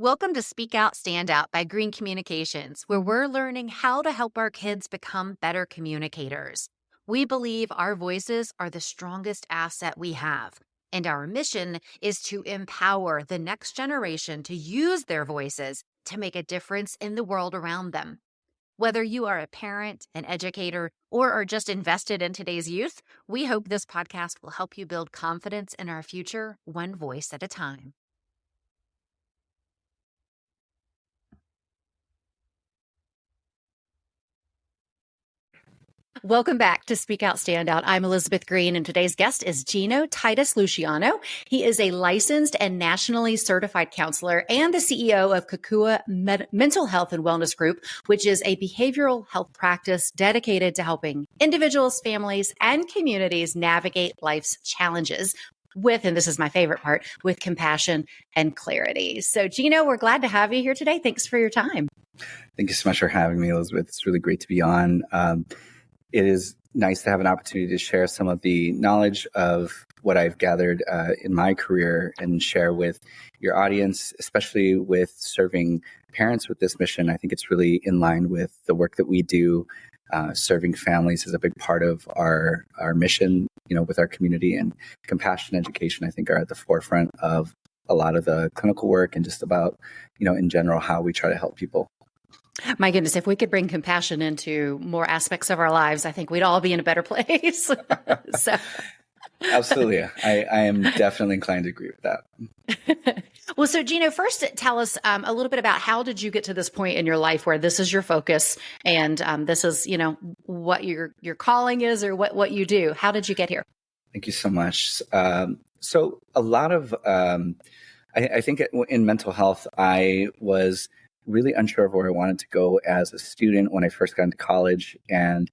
Welcome to Speak Out, Stand Out by Green Communications, where we're learning how to help our kids become better communicators. We believe our voices are the strongest asset we have, and our mission is to empower the next generation to use their voices to make a difference in the world around them. Whether you are a parent, an educator, or are just invested in today's youth, we hope this podcast will help you build confidence in our future, one voice at a time. Welcome back to Speak Out, Stand Out. I'm Elizabeth Green, and today's guest is Gino Titus Luciano. He is a licensed and nationally certified counselor and the CEO of Kakua Mental Health and Wellness Group, which is a behavioral health practice dedicated to helping individuals, families, and communities navigate life's challenges with, and this is my favorite part, with compassion and clarity. So, Gino, we're glad to have you here today. Thanks for your time. Thank you so much for having me, Elizabeth. It's really great to be on. It is nice to have an opportunity to share some of the knowledge of what I've gathered in my career and share with your audience, especially with serving parents with this mission. I think it's really in line with the work that we do. Serving families is a big part of our mission, with our community, and compassion and education, I think, are at the forefront of a lot of the clinical work and just about, in general, how we try to help people. My goodness, if we could bring compassion into more aspects of our lives, I think we'd all be in a better place. So. Absolutely. I am definitely inclined to agree with that. Well, so Gino, first tell us a little bit about how did you get to this point in your life where this is your focus and this is, what your calling is or what you do. How did you get here? Thank you so much. So a lot of, I think in mental health, I was really unsure of where I wanted to go as a student when I first got into college, and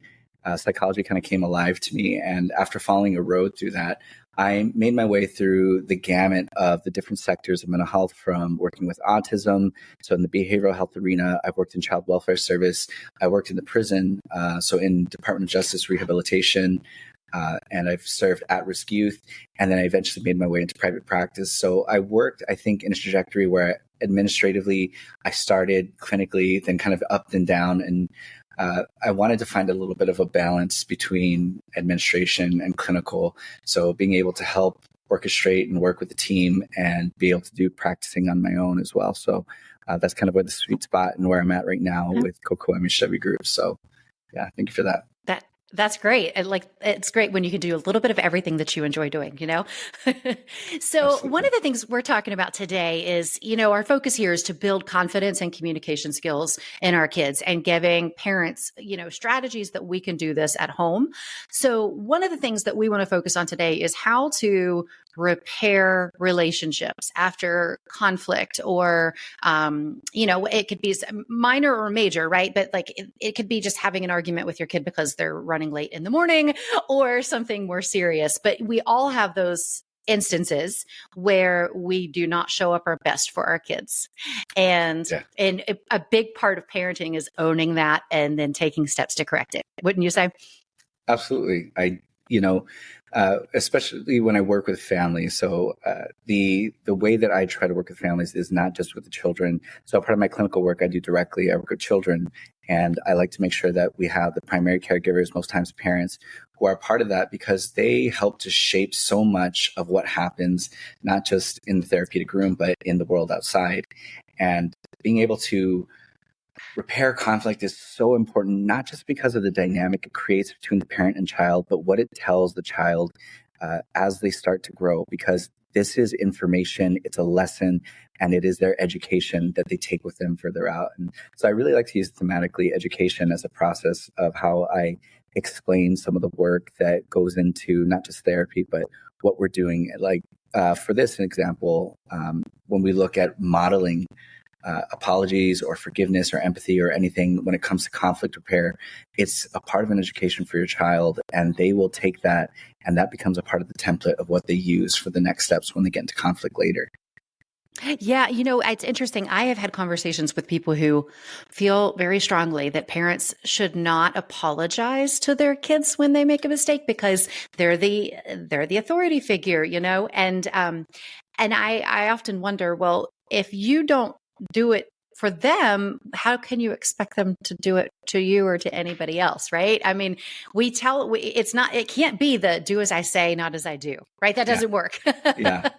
psychology kind of came alive to me. And after following a road through that, I made my way through the gamut of the different sectors of mental health, from working with autism. So in the behavioral health arena, I've worked in child welfare service. I worked in the prison, so in Department of Justice rehabilitation, and I've served at-risk youth. And then I eventually made my way into private practice. So I worked, I think, in a trajectory where administratively I started, clinically, then kind of up and down. And I wanted to find a little bit of a balance between administration and clinical. So being able to help orchestrate and work with the team and be able to do practicing on my own as well. So that's kind of where the sweet spot and where I'm at right now with Kakua MHW Group. So yeah, thank you for that. That's great. It's great when you can do a little bit of everything that you enjoy doing, So Absolutely. One of the things we're talking about today is, our focus here is to build confidence and communication skills in our kids and giving parents, strategies that we can do this at home. So one of the things that we want to focus on today is how to repair relationships after conflict, or, it could be minor or major, right? But it could be just having an argument with your kid because they're running late in the morning or something more serious. But we all have those instances where we do not show up our best for our kids. And a big part of parenting is owning that and then taking steps to correct it. Wouldn't you say? Absolutely. Especially when I work with families. So the way that I try to work with families is not just with the children. So part of my clinical work I do directly, I work with children, and I like to make sure that we have the primary caregivers, most times parents, who are part of that, because they help to shape so much of what happens, not just in the therapeutic room, but in the world outside. And being able to repair conflict is so important, not just because of the dynamic it creates between the parent and child, but what it tells the child as they start to grow, because this is information, it's a lesson, and it is their education that they take with them further out. And so I really like to use thematically education as a process of how I explain some of the work that goes into not just therapy, but what we're doing. For this example, when we look at modeling apologies or forgiveness or empathy or anything when it comes to conflict repair, it's a part of an education for your child, and they will take that, and that becomes a part of the template of what they use for the next steps when they get into conflict later. Yeah, it's interesting. I have had conversations with people who feel very strongly that parents should not apologize to their kids when they make a mistake because they're the authority figure, and I often wonder, well, if you don't do it for them, how can you expect them to do it to you or to anybody else, right? I mean, it can't be the do as I say, not as I do, right? That Yeah. doesn't work.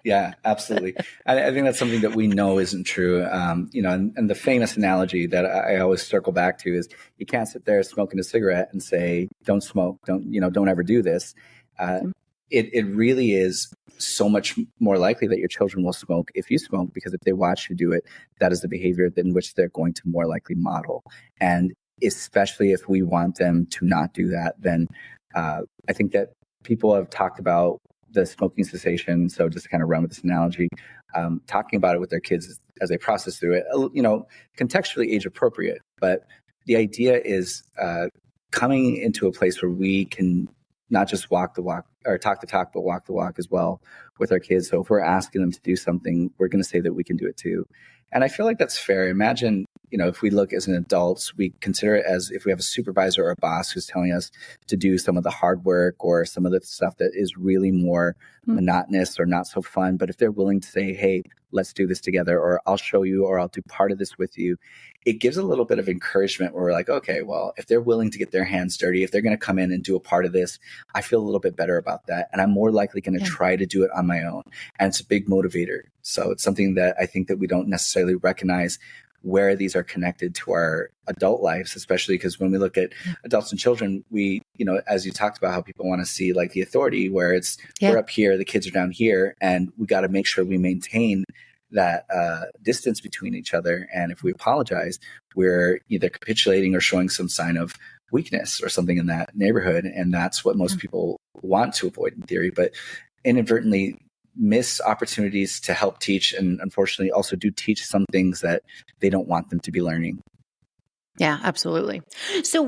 Yeah, absolutely. I think that's something that we know isn't true. And the famous analogy that I always circle back to is you can't sit there smoking a cigarette and say, don't smoke, don't ever do this. Uh, it really is so much more likely that your children will smoke if you smoke, because if they watch you do it, that is the behavior in which they're going to more likely model. And especially if we want them to not do that, then I think that people have talked about the smoking cessation. So just to kind of run with this analogy, talking about it with their kids as they process through it, contextually age appropriate. But the idea is coming into a place where we can not just walk the walk or talk the talk, but walk the walk as well with our kids. So if we're asking them to do something, we're going to say that we can do it too. And I feel like that's fair. Imagine, if we look as an adults, we consider it as if we have a supervisor or a boss who's telling us to do some of the hard work or some of the stuff that is really more monotonous or not so fun. But if they're willing to say, hey, let's do this together, or I'll show you, or I'll do part of this with you, it gives a little bit of encouragement where we're like, okay, well, if they're willing to get their hands dirty, if they're going to come in and do a part of this, I feel a little bit better about that. And I'm more likely going to try to do it on my own. And it's a big motivator. So it's something that I think that we don't necessarily recognize where these are connected to our adult lives, especially because when we look at adults and children, we, as you talked about how people want to see like the authority where it's, we're up here, the kids are down here, and we got to make sure we maintain that distance between each other. And if we apologize, we're either capitulating or showing some sign of weakness or something in that neighborhood. And that's what most people want to avoid in theory, but inadvertently miss opportunities to help teach, and unfortunately also do teach some things that they don't want them to be learning. Yeah, absolutely. So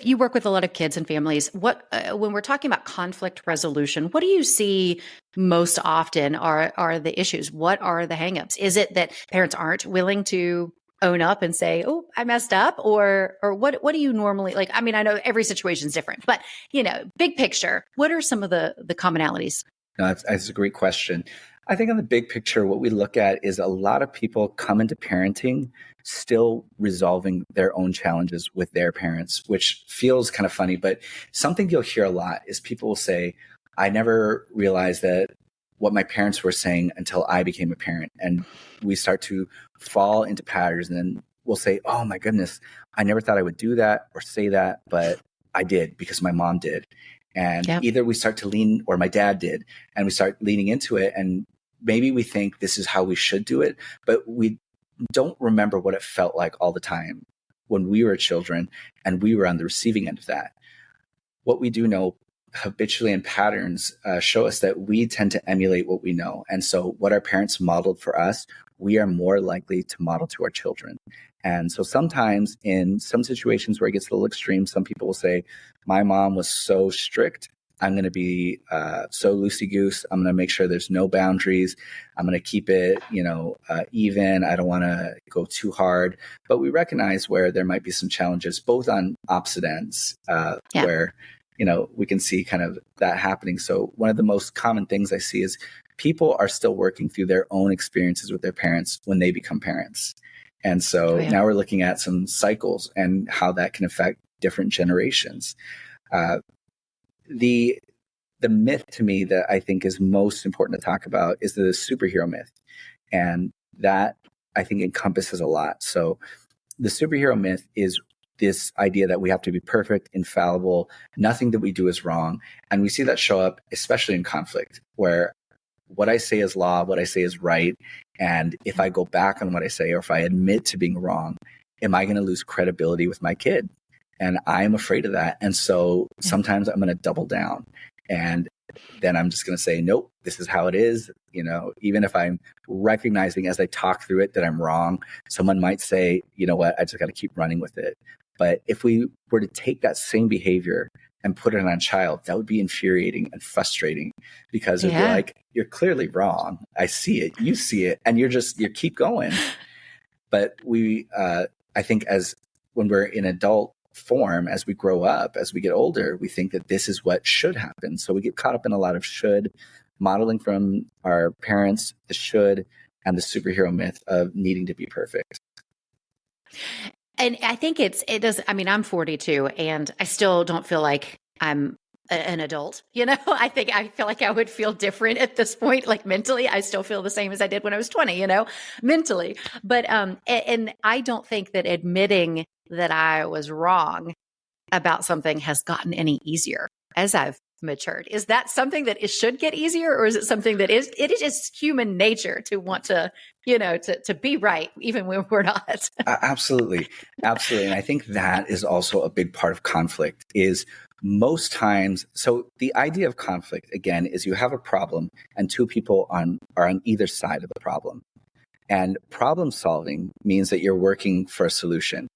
you work with a lot of kids and families. When we're talking about conflict resolution, what do you see most often are the issues? What are the hangups? Is it that parents aren't willing to own up and say, oh, I messed up? Or what do you normally like? I mean, I know every situation is different, but big picture, what are some of the commonalities? No, that's a great question. I think on the big picture, what we look at is a lot of people come into parenting still resolving their own challenges with their parents, which feels kind of funny, but something you'll hear a lot is people will say, I never realized that what my parents were saying until I became a parent. And we start to fall into patterns, and then we'll say, oh my goodness, I never thought I would do that or say that, but I did because my mom did. And either we start to lean, or my dad did, and we start leaning into it. And maybe we think this is how we should do it, but we don't remember what it felt like all the time when we were children and we were on the receiving end of that. What we do know habitually in patterns show us that we tend to emulate what we know. And so what our parents modeled for us, we are more likely to model to our children. And so sometimes in some situations where it gets a little extreme, some people will say, my mom was so strict, I'm going to be so loosey-goose. I'm going to make sure there's no boundaries. I'm going to keep it, even. I don't want to go too hard. But we recognize where there might be some challenges, both on opposite ends, where, we can see kind of that happening. So one of the most common things I see is people are still working through their own experiences with their parents when they become parents. And so now we're looking at some cycles and how that can affect different generations. The myth to me that I think is most important to talk about is the superhero myth. And that I think encompasses a lot. So the superhero myth is this idea that we have to be perfect, infallible, nothing that we do is wrong. And we see that show up, especially in conflict, where what I say is law, what I say is right. And if I go back on what I say, or if I admit to being wrong, am I going to lose credibility with my kid? And I'm afraid of that. And so sometimes I'm going to double down. And then I'm just going to say, nope, this is how it is. Even if I'm recognizing as I talk through it that I'm wrong, someone might say, you know what, I just got to keep running with it. But if we were to take that same behavior and put it on a child, that would be infuriating and frustrating, because it'd be like, you're clearly wrong. I see it. You see it. And you keep going. But I think when we're in adult form, as we grow up, as we get older, we think that this is what should happen. So we get caught up in a lot of should, modeling from our parents, the should, and the superhero myth of needing to be perfect. And I think it does. I mean, I'm 42 and I still don't feel like I'm an adult. I feel like I would feel different at this point. Like mentally, I still feel the same as I did when I was 20, mentally. But, and I don't think that admitting that I was wrong about something has gotten any easier as I've matured. Is that something that it should get easier, or is it something that it is just human nature to want to, to be right, even when we're not? Absolutely. Absolutely. And I think that is also a big part of conflict is most times. So the idea of conflict, again, is you have a problem and two people are on either side of the problem. And problem solving means that you're working for a solution.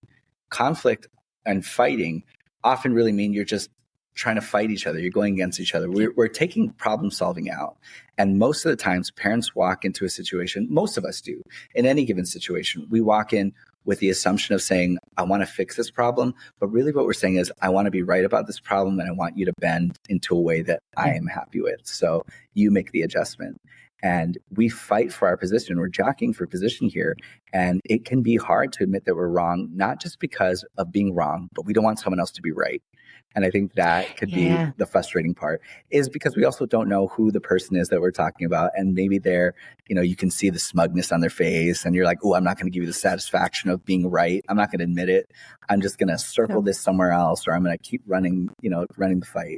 Conflict and fighting often really mean you're just trying to fight each other. You're going against each other. We're taking problem solving out. And most of the times parents walk into a situation, most of us do, in any given situation, we walk in with the assumption of saying, I want to fix this problem. But really what we're saying is, I want to be right about this problem and I want you to bend into a way that I am happy with. So you make the adjustment. And we fight for our position. We're jockeying for position here. And it can be hard to admit that we're wrong, not just because of being wrong, but we don't want someone else to be right. And I think that could be the frustrating part, is because we also don't know who the person is that we're talking about. And maybe you can see the smugness on their face and you're like, oh, I'm not going to give you the satisfaction of being right. I'm not going to admit it. I'm just going to circle this somewhere else, or I'm going to keep running the fight.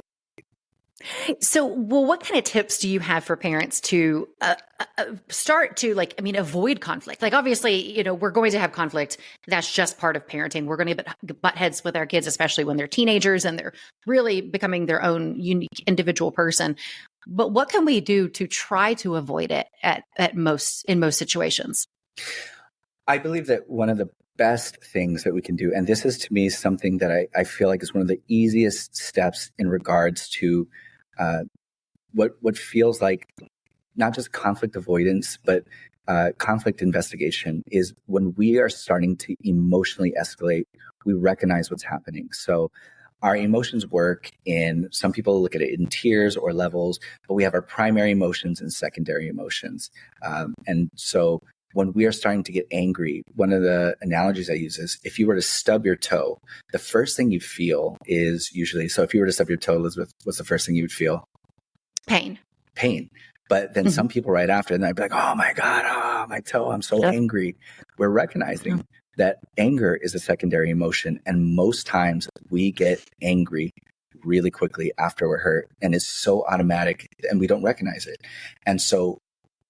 So, well, what kind of tips do you have for parents to start to avoid conflict? Like, obviously, we're going to have conflict. That's just part of parenting. We're going to butt heads with our kids, especially when they're teenagers and they're really becoming their own unique individual person. But what can we do to try to avoid it in most situations? I believe that one of the best things that we can do, and this is to me something that I feel like is one of the easiest steps in regards to what feels like not just conflict avoidance, but conflict investigation, is when we are starting to emotionally escalate, we recognize what's happening. So our emotions work in, some people look at it in tiers or levels, but we have our primary emotions and secondary emotions. And so when we are starting to get angry, one of the analogies I use is, if you were to stub your toe, the first thing you feel is usually, so if you were to stub your toe, Elizabeth, what's the first thing you would feel? Pain. But then some people right after, and I'd be like, oh my God, my toe, I'm so angry. We're recognizing that anger is a secondary emotion. And most times we get angry really quickly after we're hurt, and it's so automatic and we don't recognize it. And so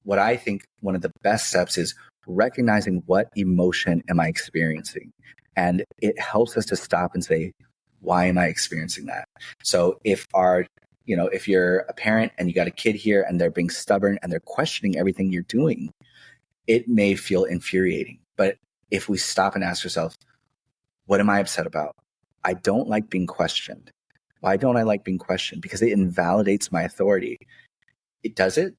what I think one of the best steps is recognizing, what emotion am I experiencing? And it helps us to stop and say, why am I experiencing that? So if you're a parent and you got a kid here and they're being stubborn and they're questioning everything you're doing, it may feel infuriating. But if we stop and ask ourselves, what am I upset about? I don't like being questioned. Why don't I like being questioned? Because it invalidates my authority. It does it?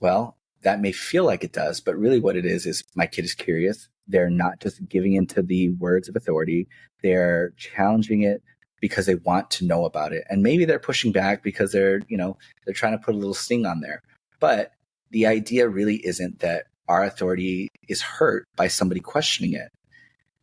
Well, that may feel like it does, but really what it is my kid is curious. They're not just giving into the words of authority. They're challenging it because they want to know about it. And maybe they're pushing back because they're trying to put a little sting on there. But the idea really isn't that our authority is hurt by somebody questioning it.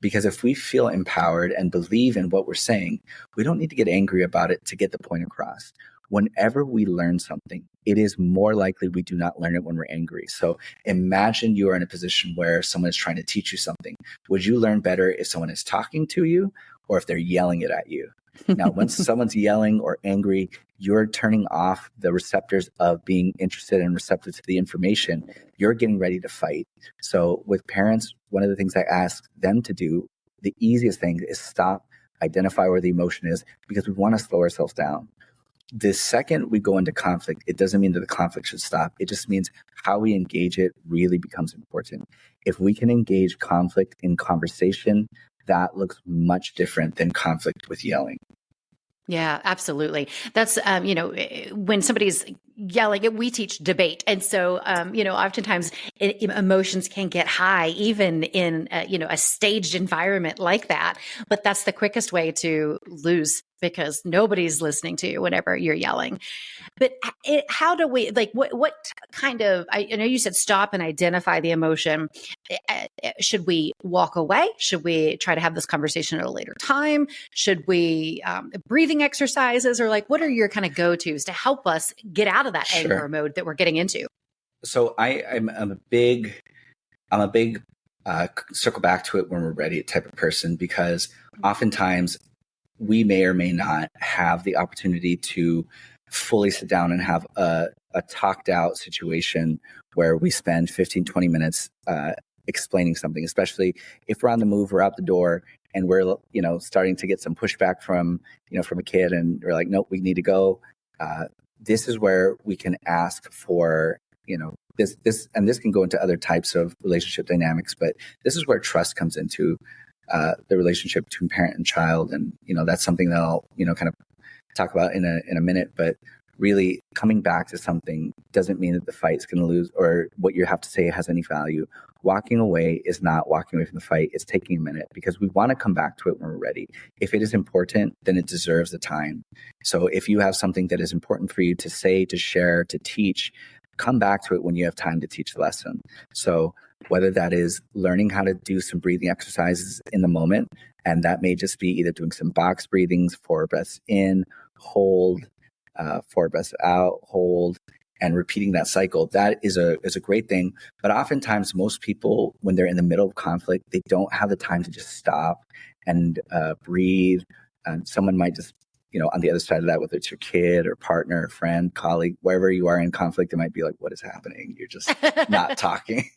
Because if we feel empowered and believe in what we're saying, we don't need to get angry about it to get the point across. Whenever we learn something, it is more likely we do not learn it when we're angry. So imagine you are in a position where someone is trying to teach you something. Would you learn better if someone is talking to you or if they're yelling it at you? Now, when someone's yelling or angry, you're turning off the receptors of being interested and receptive to the information. You're getting ready to fight. So with parents, one of the things I ask them to do, the easiest thing is stop, identify where the emotion is, because we want to slow ourselves down. The second we go into conflict, it doesn't mean that the conflict should stop. It just means how we engage it really becomes important. If we can engage conflict in conversation, that looks much different than conflict with yelling. Yeah, absolutely. That's, when somebody's yelling, we teach debate. And so, oftentimes emotions can get high, even in, a staged environment like that. But that's the quickest way to lose because nobody's listening to you whenever you're yelling. But how do we, like, what kind of, I know you said stop and identify the emotion. Should we walk away? Should we try to have this conversation at a later time? Should we, breathing exercises, or like, what are your kind of go-tos to help us get out of that Sure. anger mode that we're getting into? So I'm a big circle back to it when we're ready type of person, because oftentimes we may or may not have the opportunity to fully sit down and have a talked out situation where we spend 15, 20 minutes explaining something, especially if we're on the move, we're out the door, and we're, starting to get some pushback from a kid, and we're like, nope, we need to go. This is where we can ask for, this, and this can go into other types of relationship dynamics, but this is where trust comes into the relationship between parent and child. And, that's something that I'll, kind of talk about in a minute, but really coming back to something doesn't mean that the fight's going to lose or what you have to say has any value. Walking away is not walking away from the fight. It's taking a minute, because we want to come back to it when we're ready. If it is important, then it deserves the time. So if you have something that is important for you to say, to share, to teach, come back to it when you have time to teach the lesson. So whether that is learning how to do some breathing exercises in the moment, and that may just be either doing some box breathings, 4 breaths in, hold, 4 breaths out, hold, and repeating that cycle. That is a great thing. But oftentimes most people, when they're in the middle of conflict, they don't have the time to just stop and breathe. And someone might just, on the other side of that, whether it's your kid or partner or friend, colleague, wherever you are in conflict, it might be like, what is happening? You're just not talking.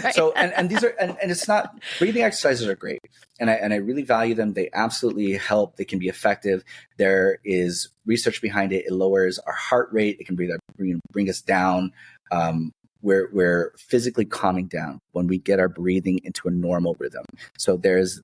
Right. So, and these are, and it's not, breathing exercises are great. And I really value them. They absolutely help. They can be effective. There is research behind it. It lowers our heart rate. It can bring us down. We're physically calming down when we get our breathing into a normal rhythm. So there's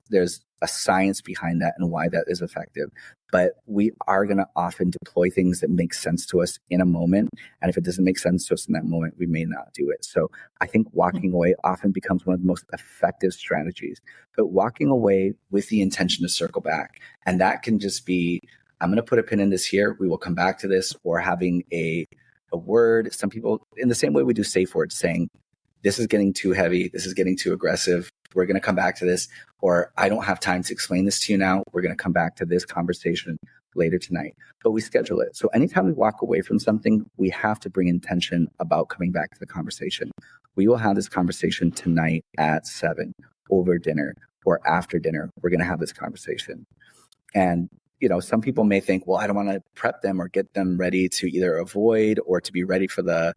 a science behind that and why that is effective. But we are going to often deploy things that make sense to us in a moment. And if it doesn't make sense to us in that moment, we may not do it. So I think walking away often becomes one of the most effective strategies. But walking away with the intention to circle back. And that can just be, I'm going to put a pin in this here. We will come back to this, or having a word. Some people, in the same way we do safe words, saying, this is getting too heavy. This is getting too aggressive. We're going to come back to this. Or I don't have time to explain this to you now. We're going to come back to this conversation later tonight. But we schedule it. So anytime we walk away from something, we have to bring intention about coming back to the conversation. We will have this conversation tonight at 7 over dinner or after dinner. We're going to have this conversation. And some people may think, well, I don't want to prep them or get them ready to either avoid or to be ready for the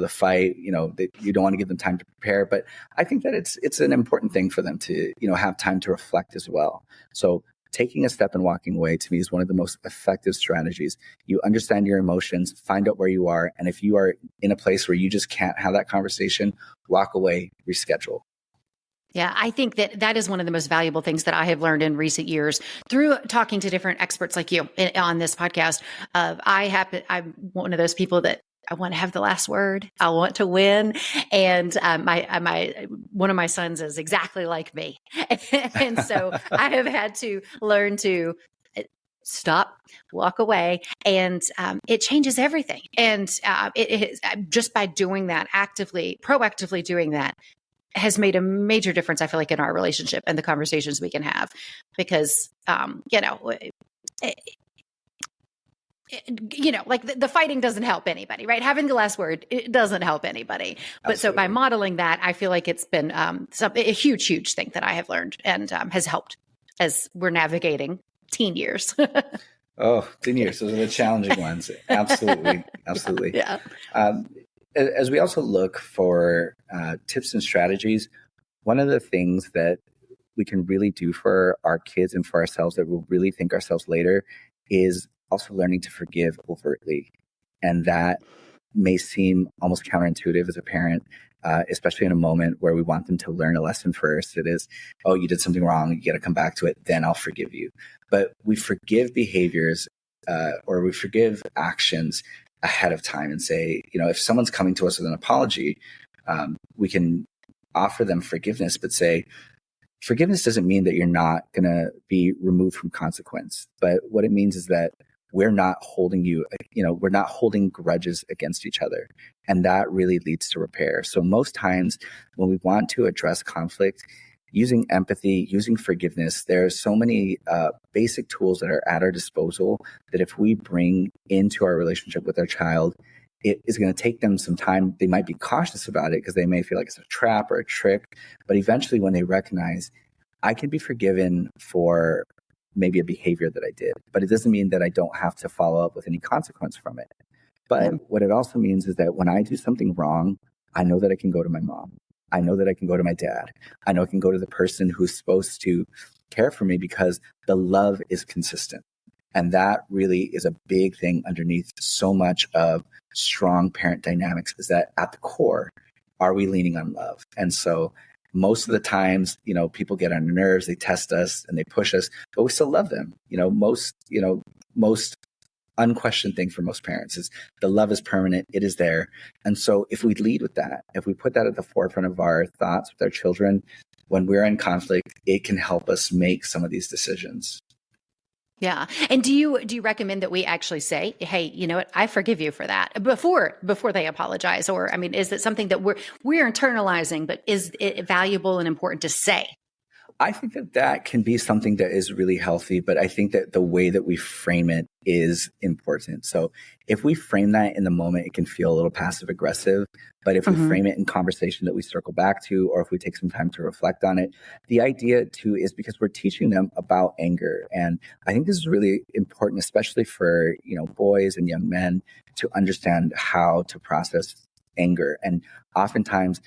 fight. You don't want to give them time to prepare. But I think that it's an important thing for them to, have time to reflect as well. So taking a step and walking away, to me, is one of the most effective strategies. You understand your emotions, find out where you are. And if you are in a place where you just can't have that conversation, walk away, reschedule. Yeah, I think that is one of the most valuable things that I have learned in recent years through talking to different experts like you on this podcast. I'm one of those people that I want to have the last word. I want to win, and one of my sons is exactly like me, and so I have had to learn to stop, walk away, and it changes everything. And it is just by doing that, proactively doing that, has made a major difference, I feel like, in our relationship and the conversations we can have, because, like the fighting doesn't help anybody, right? Having the last word, it doesn't help anybody. But Absolutely. So by modeling that, I feel like it's been a huge, huge thing that I have learned and has helped as we're navigating teen years. Oh, teen years. Those are the challenging ones. Absolutely. Absolutely. Yeah. As we also look for tips and strategies, one of the things that we can really do for our kids and for ourselves that we'll really thank ourselves later is also learning to forgive overtly. And that may seem almost counterintuitive as a parent, especially in a moment where we want them to learn a lesson first. It is, oh, you did something wrong, you got to come back to it, then I'll forgive you. But we forgive behaviors or we forgive actions ahead of time and say, if someone's coming to us with an apology, we can offer them forgiveness, but say, Forgiveness doesn't mean that you're not going to be removed from consequence, but what it means is that we're not holding we're not holding grudges against each other. And that really leads to repair. So most times when we want to address conflict, using empathy, using forgiveness, there are so many basic tools that are at our disposal that if we bring into our relationship with our child, it is going to take them some time. They might be cautious about it because they may feel like it's a trap or a trick. But eventually, when they recognize, I can be forgiven for maybe a behavior that I did, but it doesn't mean that I don't have to follow up with any consequence from it. Yeah. But what it also means is that when I do something wrong, I know that I can go to my mom. I know that I can go to my dad. I know I can go to the person who's supposed to care for me because the love is consistent. And that really is a big thing underneath so much of strong parent dynamics, is that at the core, are we leaning on love? And so most of the times, people get on our nerves, they test us and they push us, but we still love them. Most unquestioned thing for most parents is the love is permanent. It is there. And so if we lead with that, if we put that at the forefront of our thoughts with our children, when we're in conflict, it can help us make some of these decisions. Yeah. And do you recommend that we actually say, "Hey, you know what? I forgive you for that," before they apologize? Or, I mean, is it something that we're internalizing, but is it valuable and important to say? I think that can be something that is really healthy, but I think that the way that we frame it is important. So if we frame that in the moment, it can feel a little passive aggressive. But if we frame it in conversation that we circle back to, or if we take some time to reflect on it, the idea too is because we're teaching them about anger. And I think this is really important, especially for, boys and young men, to understand how to process anger. And oftentimes,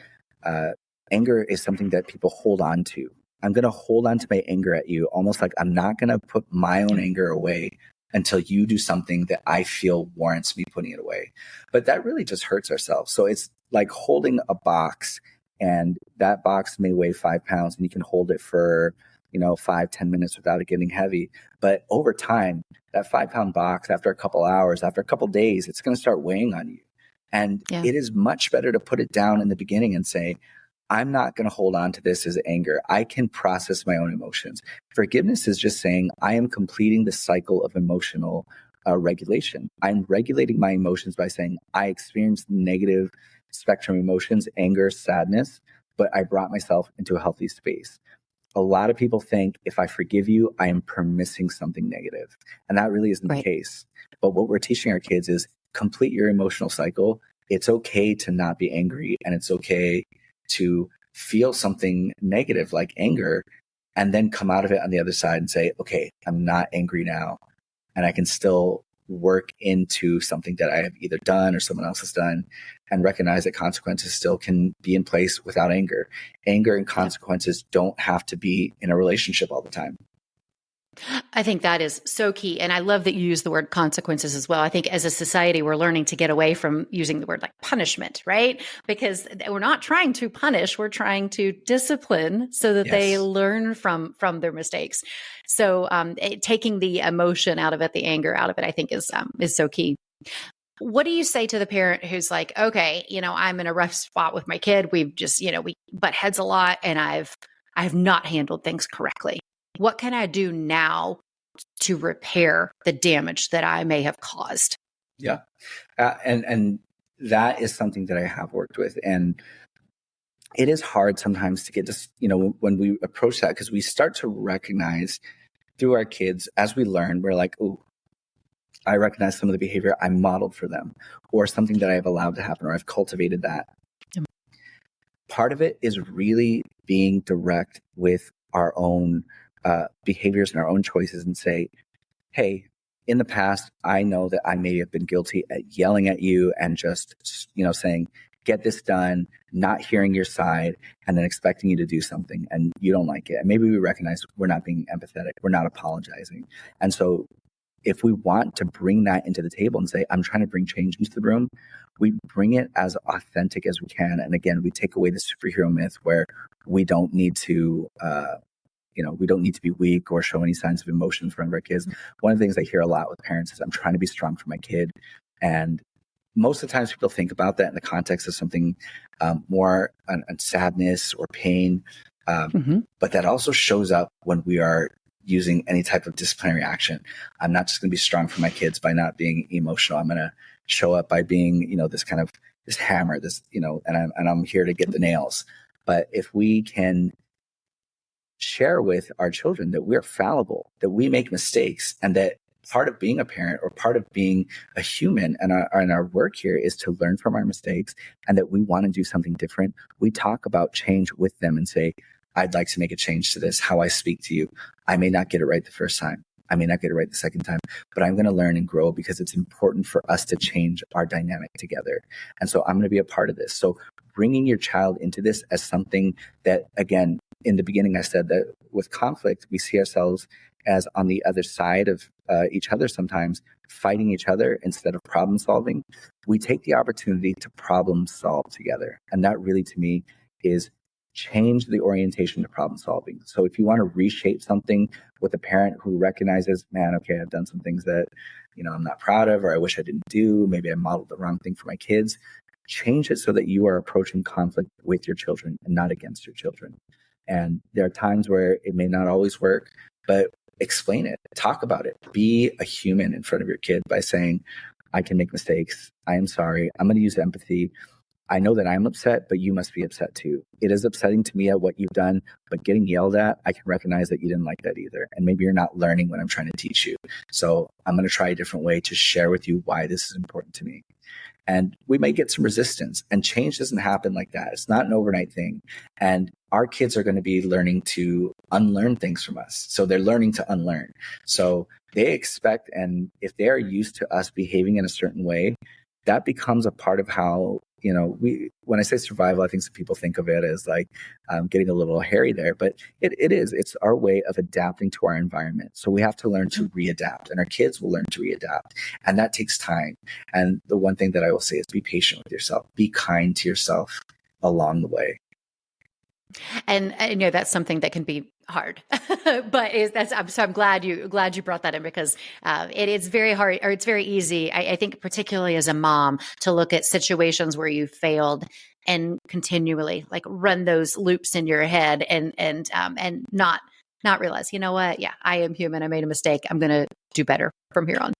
anger is something that people hold on to. I'm going to hold on to my anger at you, almost like I'm not going to put my own anger away until you do something that I feel warrants me putting it away. But that really just hurts ourselves. So it's like holding a box, and that box may weigh 5 pounds and you can hold it for, 5-10 minutes without it getting heavy. But over time, that 5-pound box, after a couple hours, after a couple days, it's going to start weighing on you. And it is much better to put it down in the beginning and say, I'm not going to hold on to this as anger. I can process my own emotions. Forgiveness is just saying I am completing the cycle of emotional regulation. I'm regulating my emotions by saying I experienced negative spectrum emotions, anger, sadness, but I brought myself into a healthy space. A lot of people think if I forgive you, I am permitting something negative. And that really isn't the case. But what we're teaching our kids is complete your emotional cycle. It's okay to not be angry, and it's okay to feel something negative like anger, and then come out of it on the other side and say, okay, I'm not angry now. And I can still work into something that I have either done or someone else has done, and recognize that consequences still can be in place without anger. Anger and consequences don't have to be in a relationship all the time. I think that is so key. And I love that you use the word consequences as well. I think as a society, we're learning to get away from using the word like punishment, right? Because we're not trying to punish, we're trying to discipline so that they learn from their mistakes. So taking the emotion out of it, the anger out of it, I think is so key. What do you say to the parent who's like, okay, I'm in a rough spot with my kid. We've just, we butt heads a lot, and I've not handled things correctly. What can I do now to repair the damage that I may have caused? Yeah. And that is something that I have worked with. And it is hard sometimes to get this, when we approach that, because we start to recognize through our kids as we learn, we're like, oh, I recognize some of the behavior I modeled for them, or something that I have allowed to happen, or I've cultivated that. Part of it is really being direct with our own behaviors and our own choices, and say, hey, in the past, I know that I may have been guilty at yelling at you and just, saying, get this done, not hearing your side, and then expecting you to do something, and you don't like it. And maybe we recognize we're not being empathetic, we're not apologizing. And so if we want to bring that into the table and say, I'm trying to bring change into the room, we bring it as authentic as we can. And again, we take away the superhero myth where we don't need to, we don't need to be weak or show any signs of emotion in front of our kids. One of the things I hear a lot with parents is, I'm trying to be strong for my kid. And most of the times people think about that in the context of something more on sadness or pain. But that also shows up when we are using any type of disciplinary action. I'm not just going to be strong for my kids by not being emotional. I'm going to show up by being, this kind of this hammer, and I'm here to get the nails. But if we can share with our children that we're fallible, that we make mistakes, and that part of being a parent or part of being a human and our work here is to learn from our mistakes, and that we want to do something different. We talk about change with them and say, I'd like to make a change to this, how I speak to you. I may not get it right the first time. I may not get it right the second time, but I'm going to learn and grow because it's important for us to change our dynamic together. And so I'm going to be a part of this. So bringing your child into this as something that, again, in the beginning, I said that with conflict, we see ourselves as on the other side of each other sometimes, fighting each other instead of problem solving. We take the opportunity to problem solve together. And that really, to me, is change the orientation to problem solving. So if you want to reshape something with a parent who recognizes, man, okay, I've done some things that, I'm not proud of, or I wish I didn't do, maybe I modeled the wrong thing for my kids, change it so that you are approaching conflict with your children and not against your children. And there are times where it may not always work, but explain it, talk about it, be a human in front of your kid by saying, I can make mistakes. I am sorry. I'm going to use empathy. I know that I'm upset, but you must be upset too. It is upsetting to me at what you've done, but getting yelled at, I can recognize that you didn't like that either. And maybe you're not learning what I'm trying to teach you. So I'm going to try a different way to share with you why this is important to me. And we may get some resistance, and change doesn't happen like that. It's not an overnight thing. And our kids are going to be learning to unlearn things from us. So they're learning to unlearn. So they expect, and if they are used to us behaving in a certain way, that becomes a part of how, when I say survival, I think some people think of it as like getting a little hairy there, but it's our way of adapting to our environment. So we have to learn to readapt, and our kids will learn to readapt. And that takes time. And the one thing that I will say is be patient with yourself, be kind to yourself along the way. And I know that's something that can be hard, but I'm glad you brought that in, because it's very hard, or it's very easy. I think particularly as a mom, to look at situations where you failed and continually like run those loops in your head and not realize, you know what? Yeah, I am human. I made a mistake. I'm going to do better from here on.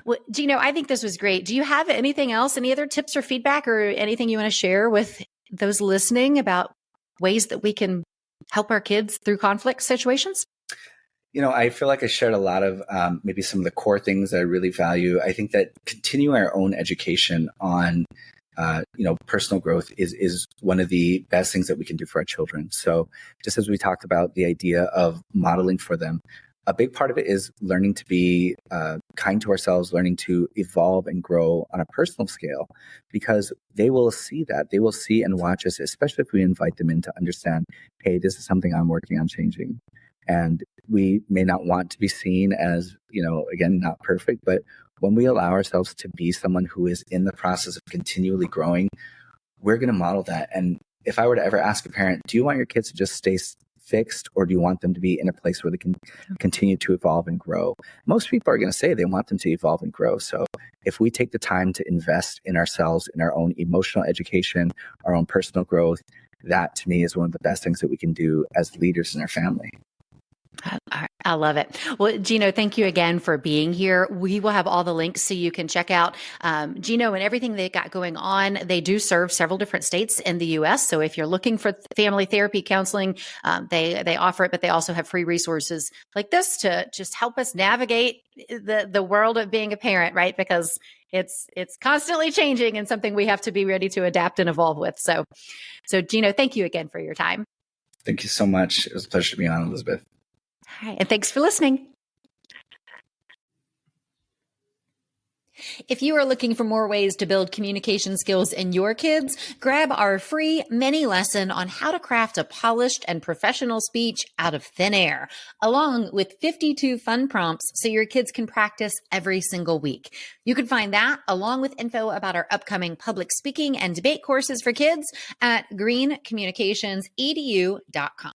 Well, Gino, I think this was great. Do you have anything else, any other tips or feedback or anything you want to share with those listening about ways that we can help our kids through conflict situations? I feel like I shared a lot of maybe some of the core things that I really value. I think that continuing our own education on, personal growth is one of the best things that we can do for our children. So just as we talked about the idea of modeling for them, a big part of it is learning to be kind to ourselves, learning to evolve and grow on a personal scale, because they will see that. They will see and watch us, especially if we invite them in to understand, hey, this is something I'm working on changing. And we may not want to be seen as, again, not perfect, but when we allow ourselves to be someone who is in the process of continually growing, we're going to model that. And if I were to ever ask a parent, do you want your kids to just stay fixed, or do you want them to be in a place where they can continue to evolve and grow? Most people are going to say they want them to evolve and grow. So if we take the time to invest in ourselves, in our own emotional education, our own personal growth, that to me is one of the best things that we can do as leaders in our family. I love it. Well, Gino, thank you again for being here. We will have all the links so you can check out Gino and everything they got going on. They do serve several different states in the U.S. So if you're looking for family therapy counseling, they offer it, but they also have free resources like this to just help us navigate the world of being a parent, right? Because it's constantly changing and something we have to be ready to adapt and evolve with. So Gino, thank you again for your time. Thank you so much. It was a pleasure to be on, Elizabeth. All right, and thanks for listening. If you are looking for more ways to build communication skills in your kids, grab our free mini lesson on how to craft a polished and professional speech out of thin air, along with 52 fun prompts so your kids can practice every single week. You can find that along with info about our upcoming public speaking and debate courses for kids at greencommunicationsedu.com.